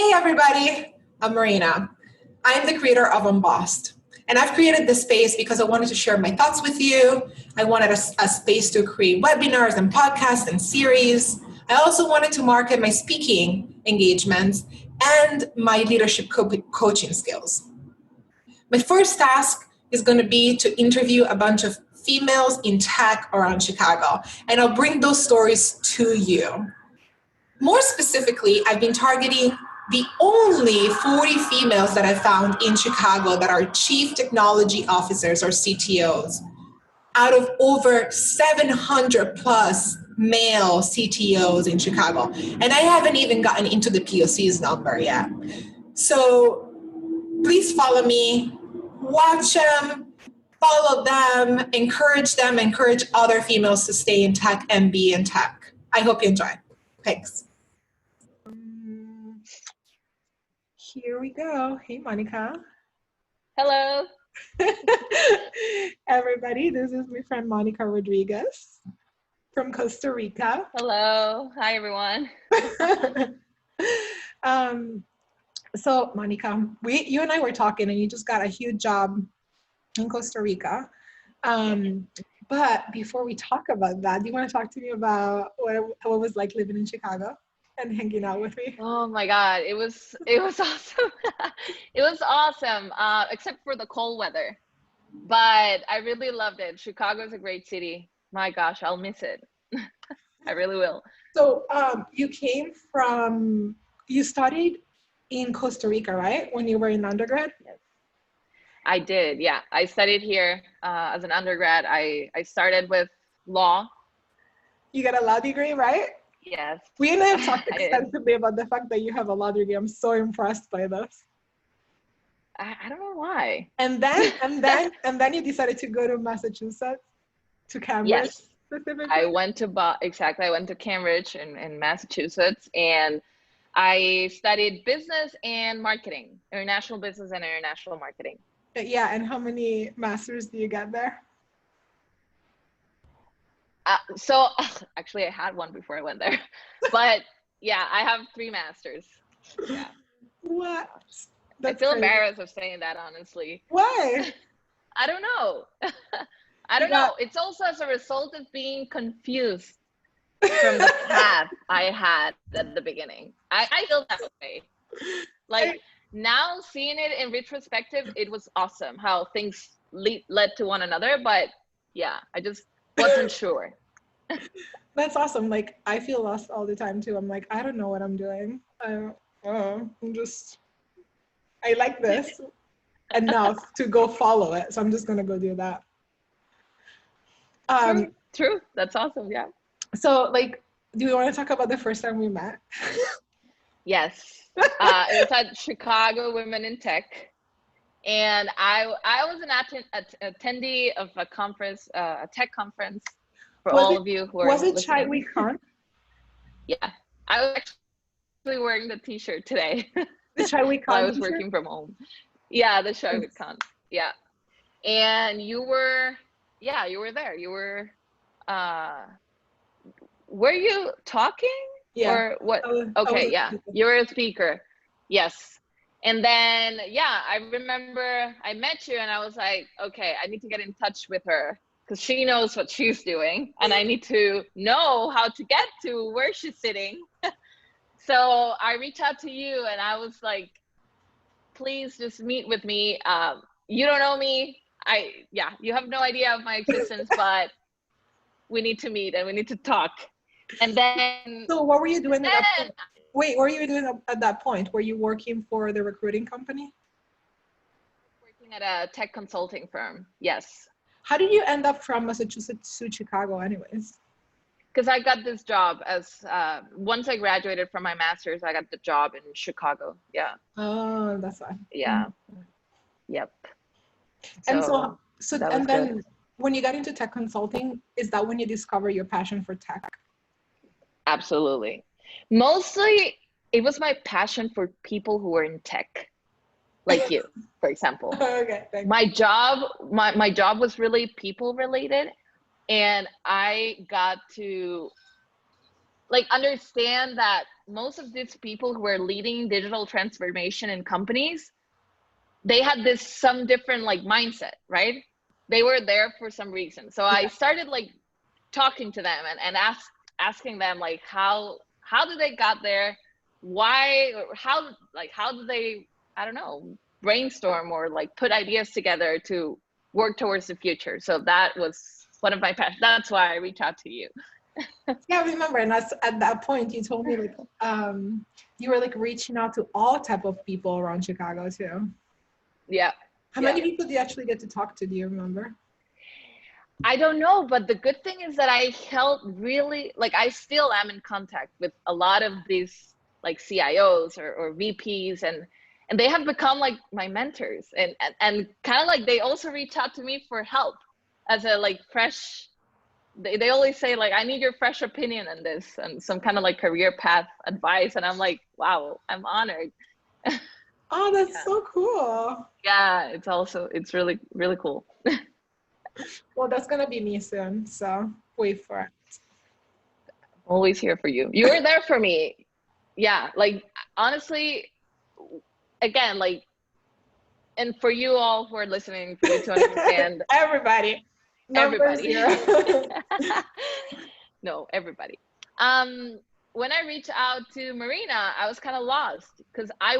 Hey everybody, I'm Marina. I'm the creator of Embossed. And I've created this space because I wanted to share my thoughts with you. I wanted a space to create webinars and podcasts and series. I also wanted to market my speaking engagements and my leadership coaching skills. My first task is going to be to interview a bunch of females in tech around Chicago, and I'll bring those stories to you. More specifically, I've been targeting the only 40 females that I found in Chicago that are chief technology officers or CTOs out of over 700 plus male CTOs in Chicago. And I haven't even gotten into the POC's number yet. So please follow me, watch them, follow them, encourage other females to stay in tech and be in tech. I hope you enjoy. Thanks. Here we go. Hey, Monica. Hello. Everybody, this is my friend Monica Rodriguez from Costa Rica. Hello. Hi, everyone. So, Monica, you and I were talking, and you just got a huge job in Costa Rica. But before we talk about that, do you want to talk to me about what it was like living in Chicago and hanging out with me? Oh my God, it was awesome. It was awesome, except for the cold weather. But I really loved it. Chicago is a great city. My gosh, I'll miss it. I really will. So you studied in Costa Rica, right? When you were in undergrad? Yes. I did, yeah. I studied here as an undergrad. I started with law. You got a law degree, right? Yes. We and I have talked extensively about the fact that you have a law degree. I'm so impressed by this. I don't know why. And then you decided to go to Massachusetts, to Cambridge. Yes. Specifically. I went to Cambridge in Massachusetts, and I studied business and marketing, international business and international marketing. Yeah, and how many masters do you get there? So actually I had one before I went there, but yeah, I have 3 masters. Yeah. What? I feel embarrassed of saying that, honestly. Why? I don't know. I don't know. It's also as a result of being confused from the path I had at the beginning. I feel that way. Like now seeing it in retrospective, it was awesome how things led to one another. But yeah, I just wasn't sure. That's awesome. Like I feel lost all the time too. I'm like, I don't know what I'm doing. I like this enough to go follow it. So I'm just gonna go do that. True. That's awesome. Yeah. So like, do you want to talk about the first time we met? Yes. It was at Chicago Women in Tech. And I was an attendee of a conference, a tech conference for all of you who are listening. Was it Chai Week Con? Yeah. I was actually wearing the t-shirt today. The Chai Week Con I was working from home. Yeah, the Chai Week Con. Yeah. And you were there. You were you talking? Yeah. Or what? Okay, yeah. You were a speaker. Yes. And then, yeah, I remember I met you and I was like, okay, I need to get in touch with her because she knows what she's doing and I need to know how to get to where she's sitting. So I reached out to you and I was like, please just meet with me. You don't know me. You have no idea of my existence, but we need to meet and we need to talk. And then. So what were you doing at that point? Wait, what were you doing at that point? Were you working for the recruiting company? Working at a tech consulting firm, yes. How did you end up from Massachusetts to Chicago anyways? Because I got this job as, once I graduated from my master's, I got the job in Chicago, yeah. Oh, that's why. Yeah, yep. And and then good. When you got into tech consulting, is that when you discover your passion for tech? Absolutely. Mostly, it was my passion for people who were in tech, like you, for example. Okay, thanks. My job was really people related, and I got to like understand that most of these people who are leading digital transformation in companies, they had some different like mindset, right? They were there for some reason. So I started like talking to them and asking them like how did they got there, why, or how did they, I don't know, brainstorm or like put ideas together to work towards the future. So that was one of my passions. That's why I reached out to you. Yeah, I remember. And that's, at that point, you told me like you were like reaching out to all type of people around Chicago too. Yeah. How many people do you actually get to talk to? Do you remember? I don't know, but the good thing is that I felt really like I still am in contact with a lot of these like CIOs or VPs, and they have become like my mentors, and kind of like they also reach out to me for help as a like fresh, they always say like, I need your fresh opinion on this and some kind of like career path advice. And I'm like, wow, I'm honored. Oh, that's so cool. Yeah, it's really, really cool. Well, that's going to be me soon. So wait for it. Always here for you. You were there for me. Yeah. Like, honestly, again, like, and for you all who are listening, for you to understand. Everybody. Everybody. No, everybody. When I reached out to Marina, I was kind of lost because I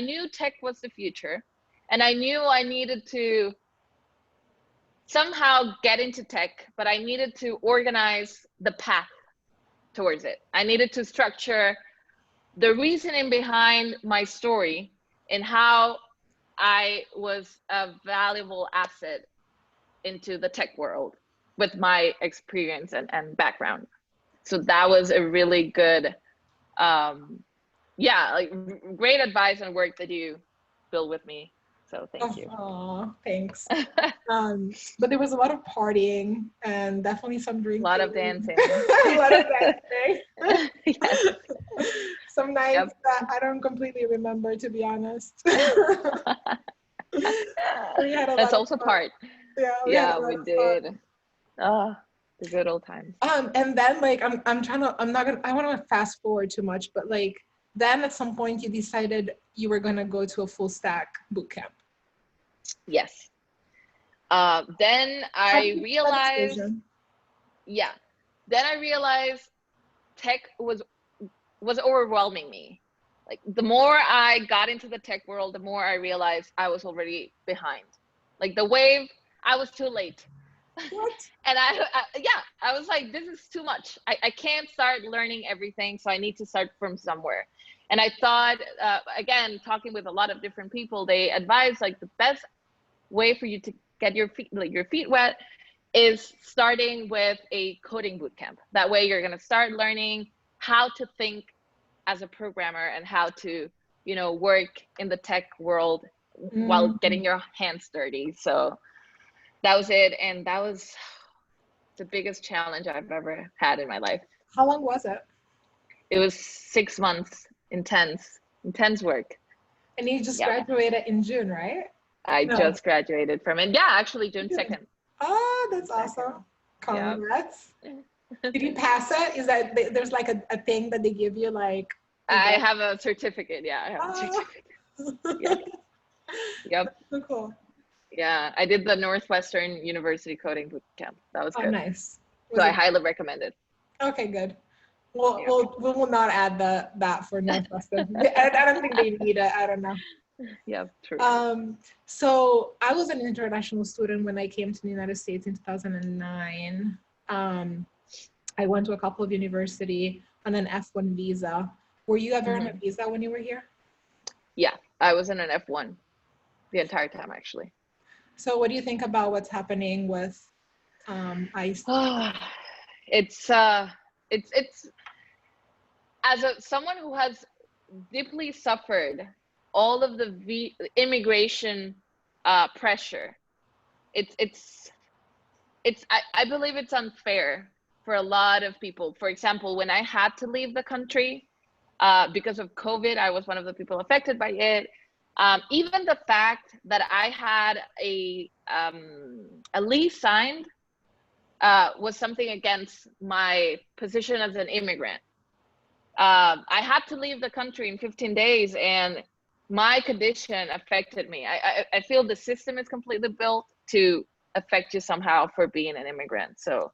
knew tech was the future, and I knew I needed to somehow get into tech, but I needed to organize the path towards it. I needed to structure the reasoning behind my story and how I was a valuable asset into the tech world with my experience and background. So that was a really good, like great advice and work that you built with me. So thank you. Oh, thanks. But there was a lot of partying and definitely some drinking. A lot of dancing. A lot of dancing. Yes. Some nights that I don't completely remember, to be honest. That's also part. Yeah, we did. The good old times. And then like I want to fast forward too much, but like then at some point you decided you were gonna go to a full stack bootcamp. Yes. Then I realized. Yeah. Then I realized tech was overwhelming me. Like the more I got into the tech world, the more I realized I was already behind. Like the wave, I was too late. What? And I was like, this is too much. I can't start learning everything, so I need to start from somewhere. And I thought, again, talking with a lot of different people, they advised like the best way for you to get your feet wet is starting with a coding bootcamp. That way you're gonna start learning how to think as a programmer and how to, work in the tech world while getting your hands dirty. So that was it. And that was the biggest challenge I've ever had in my life. How long was it? It was 6 months, intense work. And you just graduated in June, right? I just graduated from it. Yeah, actually June 2nd. Oh, that's awesome. Congrats. Did you pass it? Is that there's like a thing that they give you like? I have a certificate. Yeah, I have a certificate. Yep. So cool. Yeah, I did the Northwestern University coding bootcamp. That was good. Oh, nice. So I highly recommend it. Okay, good. Well, we will not add that for Northwestern. I don't think they need it. I don't know. Yeah, true. So I was an international student when I came to the United States in 2009. I went to a couple of universities on an F1 visa. Were you ever on a visa when you were here? Yeah, I was in an F1 the entire time, actually. So what do you think about what's happening with ICE? It's as someone who has deeply suffered all of the immigration pressure, I believe it's unfair for a lot of people. For example, when I had to leave the country because of COVID, I was one of the people affected by it. Even the fact that I had a lease signed was something against my position as an immigrant. I had to leave the country in 15 days, and my condition affected me. I feel the system is completely built to affect you somehow for being an immigrant. So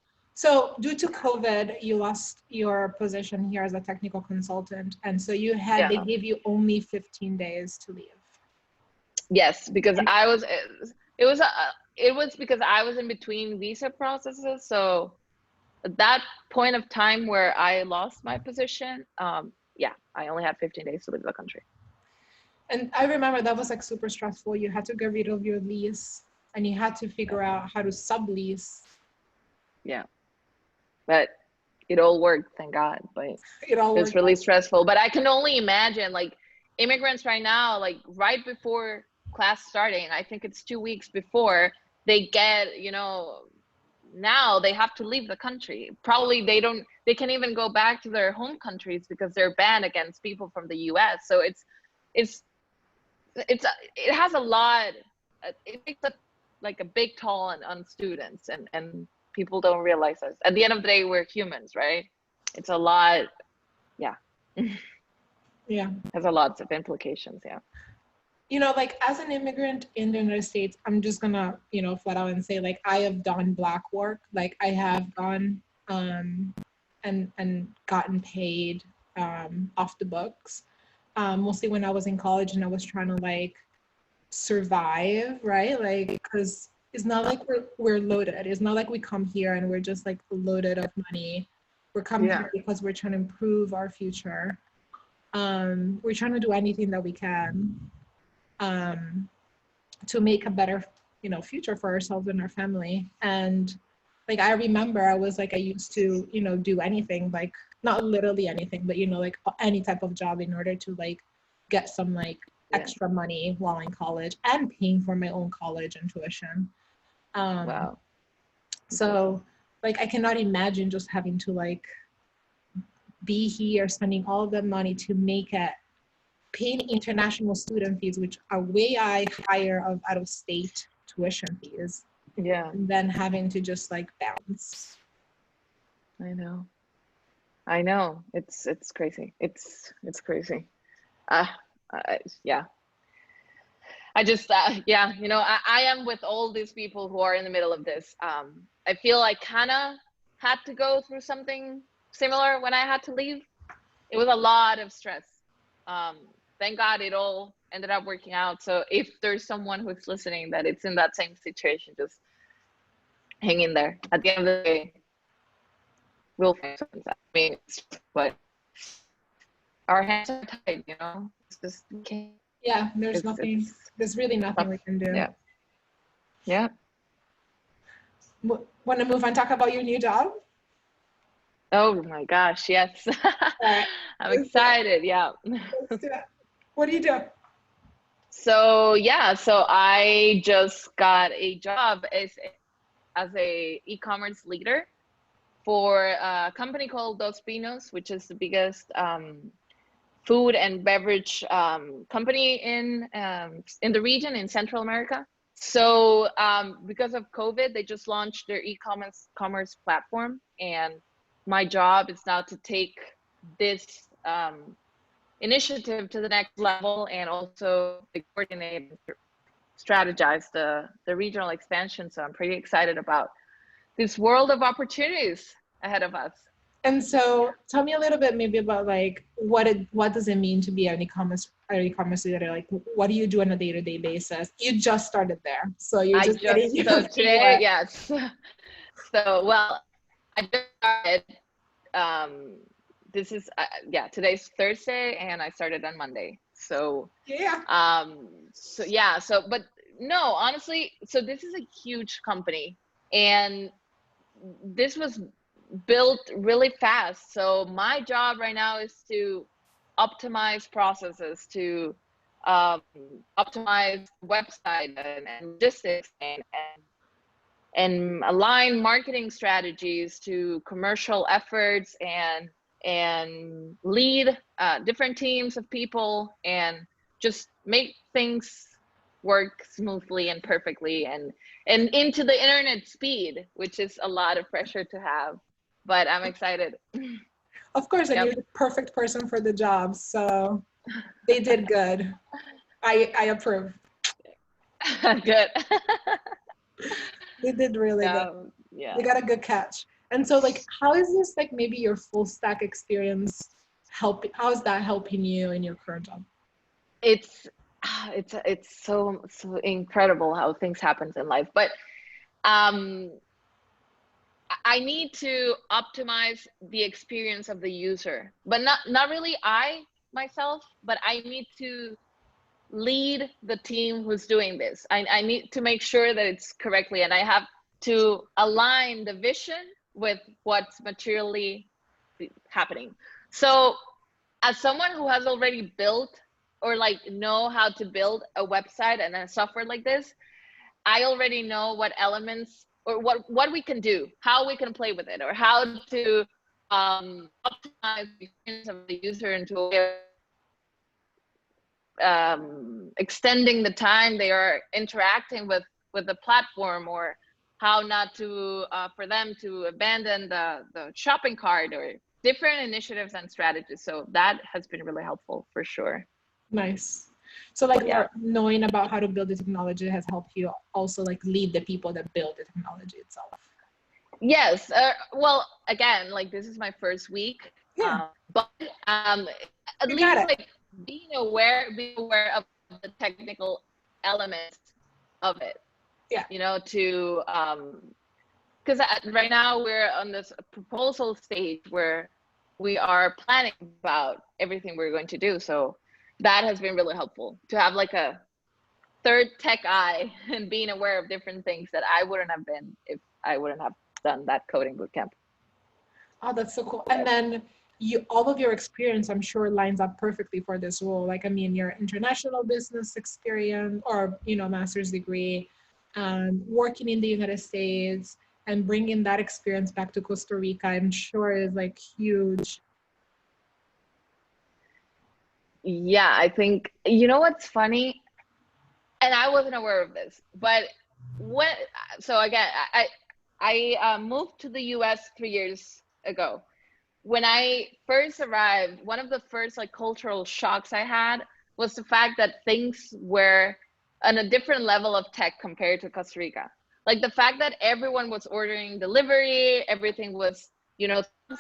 due to COVID, you lost your position here as a technical consultant. And so they gave you only 15 days to leave. Yes, because it was because I was in between visa processes. So at that point of time where I lost my position, I only had 15 days to leave the country. And I remember that was like super stressful. You had to get rid of your lease and you had to figure out how to sublease. Yeah, but it all worked, thank God. But it was really stressful. But I can only imagine, like, immigrants right now, like right before class starting, I think it's 2 weeks before they get, now they have to leave the country. Probably they can't even go back to their home countries because they're banned against people from the US. So it has a lot, it takes a big toll on students, and people don't realize this. At the end of the day, we're humans, right? It's a lot. Yeah. Yeah. Has a lots of implications. Yeah. Like as an immigrant in the United States, I'm just gonna, flat out and say, like, I have done black work. Like I have gone and gotten paid off the books, mostly when I was in college and I was trying to like survive, right? Like, because it's not like we're loaded. It's not like we come here and we're just like loaded of money. We're coming here because we're trying to improve our future. We're trying to do anything that we can to make a better, future for ourselves and our family. And like, I remember I used to, do anything, like not literally anything, but, like any type of job in order to like get some like extra money while in college and paying for my own college and tuition. Wow. So like, I cannot imagine just having to like be here, spending all of that money to make it, paying international student fees, which are way higher of out of state tuition fees. Yeah. And then having to just like bounce. I know. It's crazy. It's crazy. Yeah. I just, I am with all these people who are in the middle of this. I feel I kind of had to go through something similar when I had to leave. It was a lot of stress. Thank God it all ended up working out. So if there's someone who's listening that it's in that same situation, just hang in there. At the end of the day, we'll find something. I mean, but our hands are tied, It's just, we can't. Yeah, there's really nothing we can do. Yeah. Want to move on, talk about your new job? Oh my gosh, yes. Right. I'm excited. Yeah. What do you do? So I just got a job as a e-commerce leader for a company called Pinos, which is the biggest food and beverage company in the region in Central America. So because of COVID, they just launched their e-commerce platform, and my job is now to take this initiative to the next level and also coordinate and strategize the regional expansion. So I'm pretty excited about this world of opportunities ahead of us. And so tell me a little bit maybe about like what does it mean to be an e-commerce leader? Like, what do you do on a day-to-day basis? You just started there, so you're just getting so today, yes. So well, I just started. This is today's Thursday, and I started on Monday. So but no, honestly, so this is a huge company, and this was built really fast. So my job right now is to optimize processes, to optimize website and logistics and align marketing strategies to commercial efforts and lead different teams of people and just make things work smoothly and perfectly and into the internet speed, which is a lot of pressure to have, but I'm excited. Of course, and you're the perfect person for the job. So they did good. I approve. Good. They did really good. Yeah. They got a good catch. And so like, how is this like maybe your full stack experience how is that helping you in your current job? It's so incredible how things happen in life. But I need to optimize the experience of the user, but not really I myself, but I need to lead the team who's doing this. I need to make sure that it's correctly, and I have to align the vision with what's materially happening. So as someone who has already built or like know how to build a website and a software like this, I already know what elements or what we can do, how we can play with it, or how to optimize the experience of the user into a way of extending the time they are interacting with the platform, or how not to for them to abandon the shopping cart, or different initiatives and strategies. So that has been really helpful for sure. Nice. So like knowing about how to build the technology has helped you also like lead the people that build the technology itself. Yes. Well, again, like this is my first week, but at least like being aware of the technical elements of it. Yeah. You know, to because right now we're on this proposal stage where we are planning about everything we're going to do. So that has been really helpful to have like a third tech eye and being aware of different things that I wouldn't have been if I wouldn't have done that coding bootcamp. Oh, that's so cool. And then all of your experience, I'm sure, lines up perfectly for this role. Like, I mean, your international business experience, or, you know, master's degree, working in the United States, and bringing that experience back to Costa Rica, I'm sure is like huge. Yeah, I think, you know what's funny? And I wasn't aware of this, but so again, I moved to the US 3 years ago. When I first arrived, one of the first like cultural shocks I had was the fact that things were on a different level of tech compared to Costa Rica. Like the fact that everyone was ordering delivery, everything was, you know, on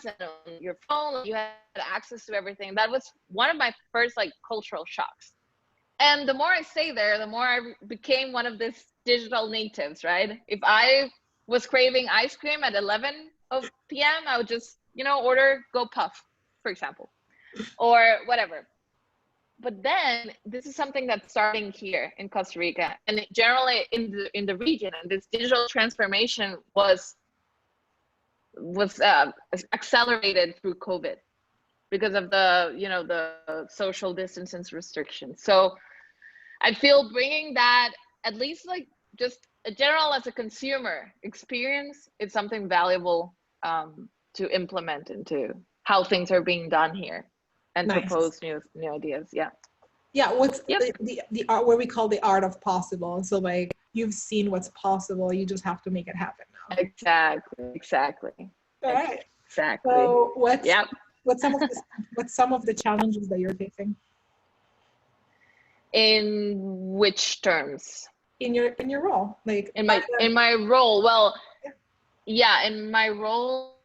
your phone, you had access to everything. That was one of my first like cultural shocks. And the more I stay there, the more I became one of these digital natives, right? If I was craving ice cream at 11 p.m., I would just, you know, order Go Puff, for example, or whatever. But then this is something that's starting here in Costa Rica, and generally in the region. And this digital transformation was accelerated through COVID because of the, you know, the social distance restrictions. So I feel bringing that, at least like just a general as a consumer experience, it's something valuable to implement into how things are being done here, and propose new ideas. Yeah, what's the art, what we call the art of possible. So like you've seen what's possible, you just have to make it happen now. Exactly. All right. Exactly. So what's some of the challenges that you're facing? In which terms? In your role, like in my role. Well, in my role,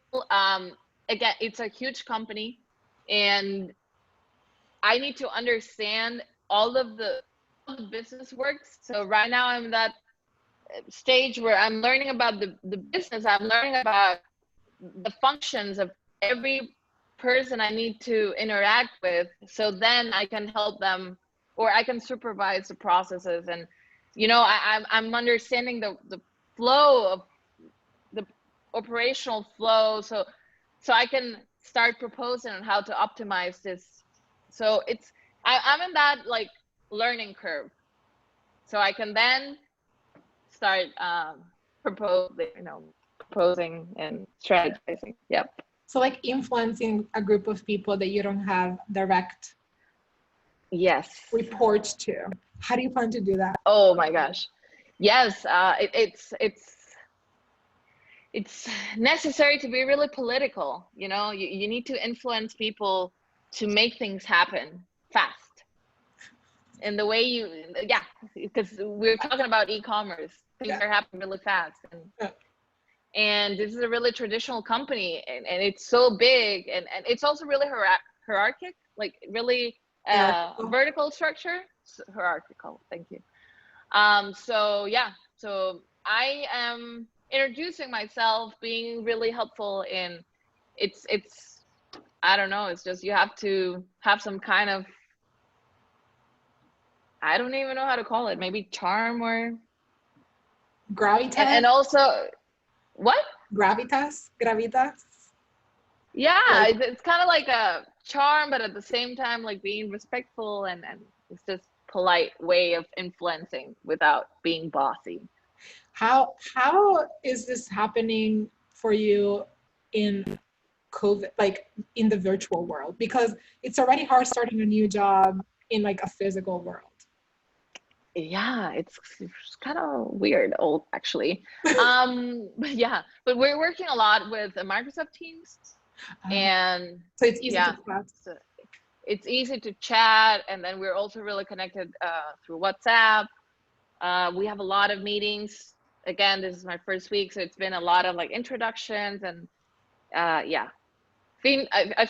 again, it's a huge company, and I need to understand all of the business works. So right now I'm in that stage where I'm learning about the business. I'm learning about the functions of every person I need to interact with, so then I can help them, or I can supervise the processes. And, you know, I'm understanding the flow of the operational flow, so I can start proposing on how to optimize this. So I'm in that like learning curve, so I can then start proposing and strategizing. Yep. So like influencing a group of people that you don't have direct reports to. How do you plan to do that? Oh my gosh. Yes, it's necessary to be really political. You know, you need to influence people to make things happen fast. And the way because we're talking about e-commerce, things are happening really fast. And this is a really traditional company, and it's so big, and it's also really hierarchic, like really vertical structure. Hierarchical, thank you. So I am introducing myself, being really helpful in it's I don't know, it's just you have to have some kind of, I don't even know how to call it, maybe charm or gravitas. And also what? Gravitas? Yeah, it's kind of like a charm, but at the same time, like being respectful, and it's just polite way of influencing without being bossy. How is this happening for you in COVID, like in the virtual world? Because it's already hard starting a new job in like a physical world. Yeah, it's kind of weird, actually. But we're working a lot with Microsoft Teams, and so it's easy to chat. So it's easy to chat, and then we're also really connected through WhatsApp. We have a lot of meetings. Again, this is my first week, so it's been a lot of like introductions, and I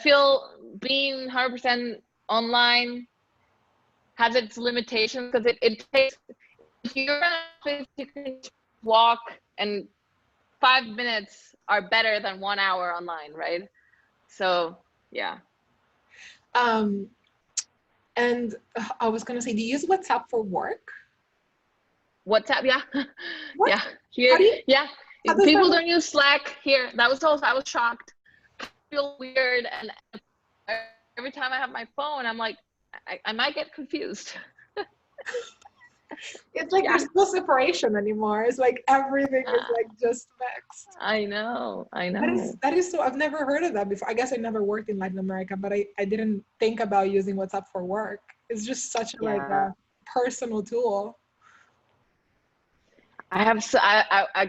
feel being 100% online has its limitations, because it takes, if you're in an office, you can walk, and 5 minutes are better than 1 hour online, right? So yeah. And I was gonna say, do you use WhatsApp for work? WhatsApp, yeah. What? Yeah. Here, people don't use Slack here. That was also, I was shocked. I feel weird, and every time I have my phone, I'm like, I might get confused. It's like there's no separation anymore. It's like everything is like just mixed. I know. That is so, I've never heard of that before. I guess I never worked in Latin America, but I didn't think about using WhatsApp for work. It's just such like a personal tool. I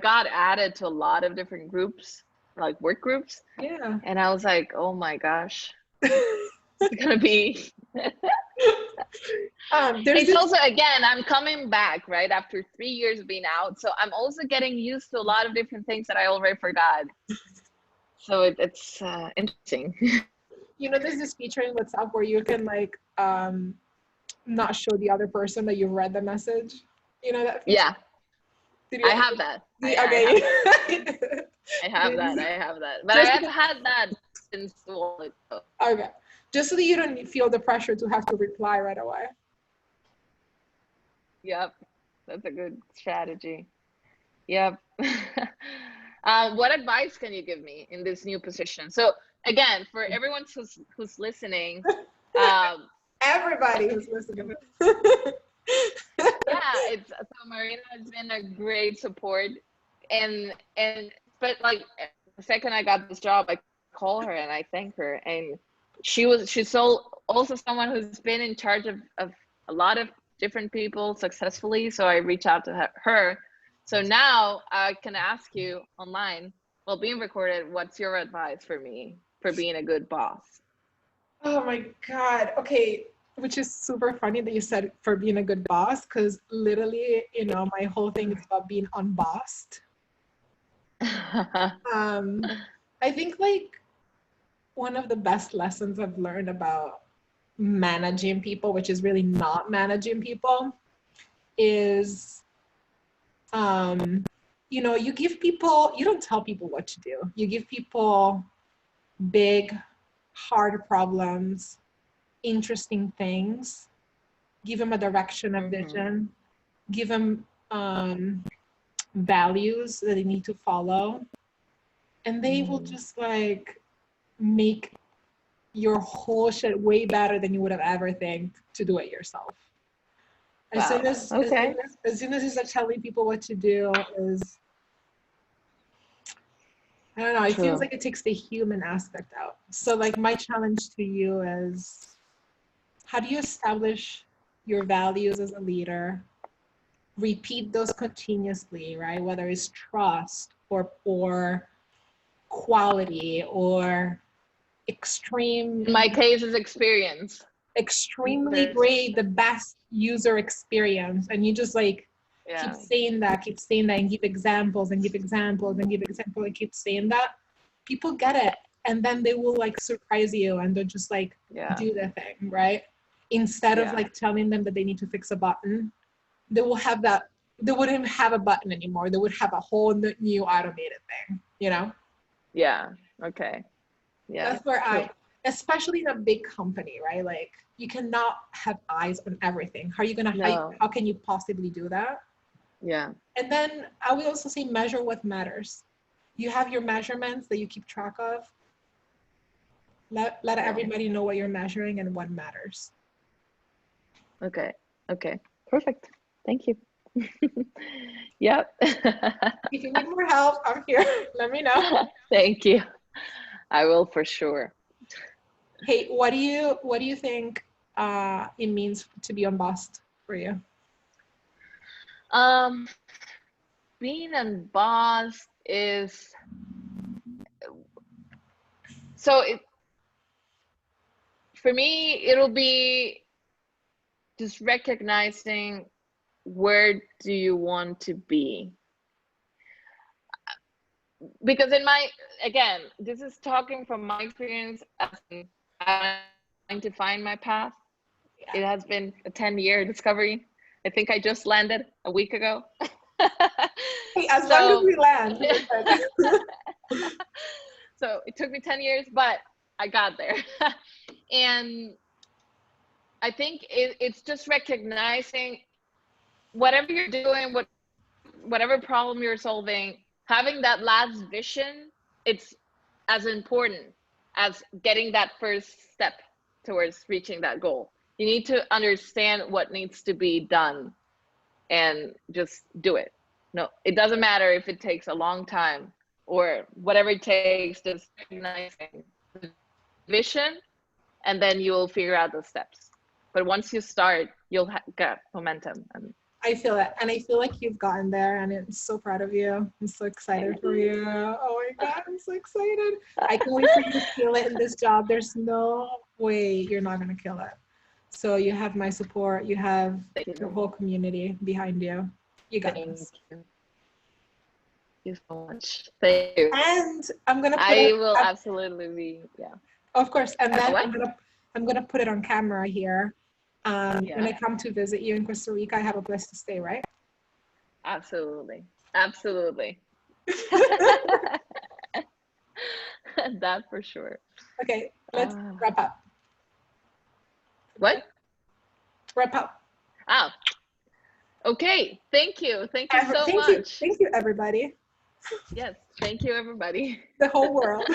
got added to a lot of different groups, like work groups. Yeah. And I was like, oh my gosh, it's gonna be. It's also, again, I'm coming back right after 3 years of being out, so I'm also getting used to a lot of different things that I already forgot. So it's interesting. You know, there's this feature in WhatsApp where you can like not show the other person that you read the message. You know that feature? Yeah. I have that. Okay. I have that. But I have had that since a while ago. Okay. Just so that you don't feel the pressure to have to reply right away. Yep. That's a good strategy. Yep. What advice can you give me in this new position? So again, for everyone who's listening, everybody who's listening. So Marina has been a great support, but like the second I got this job, I call her and I thank her, and she's also someone who's been in charge of a lot of different people successfully. So I reach out to her. So now I can ask you online, while being recorded, what's your advice for me for being a good boss? Oh my God. Okay. Which is super funny that you said for being a good boss, because literally, you know, my whole thing is about being unbossed. I think like one of the best lessons I've learned about managing people, which is really not managing people, is, you know, you don't tell people what to do. You give people big, hard problems, interesting things, give them a direction, a vision, give them values that they need to follow, and they will just like make your whole shit way better than you would have ever think to do it yourself. As soon as you start telling people what to do, is, I don't know, it feels like it takes the human aspect out. So like my challenge to you is, how do you establish your values as a leader? repeat those continuously, right? Whether it's trust or quality or extreme, In my case is experience. extremely great, the best user experience, and you just like keep saying that, and give examples and give examples and give examples and keep saying that, people get it, and then they will like surprise you and they'll just like do the thing, right? Instead of like telling them that they need to fix a button, they will have that, they wouldn't have a button anymore, they would have a whole new automated thing, you know? Okay. That's where I, especially in a big company, right? Like you cannot have eyes on everything. How are you gonna, how can you possibly do that? And then I would also say measure what matters. You have your measurements that you keep track of. Let everybody know what you're measuring and what matters. Okay. Perfect. Thank you. Yep. If you need more help, I'm here. Let me know. Thank you. I will for sure. Hey, what do you think it means to be unbossed for you? Being unbossed is so for me, it'll be just recognizing where do you want to be, because again, this is talking from my experience as trying to find my path. It has been a 10-year discovery. I think I just landed a week ago. Hey, as long as we land. So it took me 10 years, but I got there. And I think it's just recognizing whatever you're doing, whatever problem you're solving, having that last vision, it's as important as getting that first step towards reaching that goal. You need to understand what needs to be done and just do it. No, it doesn't matter if it takes a long time or whatever it takes, just recognizing the vision, and then you will figure out the steps. But once you start, you'll get momentum. And I feel it, and I feel like you've gotten there, and I'm so proud of you. I'm so excited for you. Oh my God, I'm so excited. I can't wait for you to kill it in this job. There's no way you're not gonna kill it. So you have my support. You have the whole community behind you. You got this. Thank you so much. Thank you. And I'm gonna. I will absolutely be. Of course, and then I'm gonna put it on camera here. When I come to visit you in Costa Rica, I have a place to stay, right? Absolutely. That for sure. Okay, let's wrap up. What? Wrap up. Oh. Okay. Thank you so much. Thank you, everybody. Yes. Thank you, everybody. The whole world.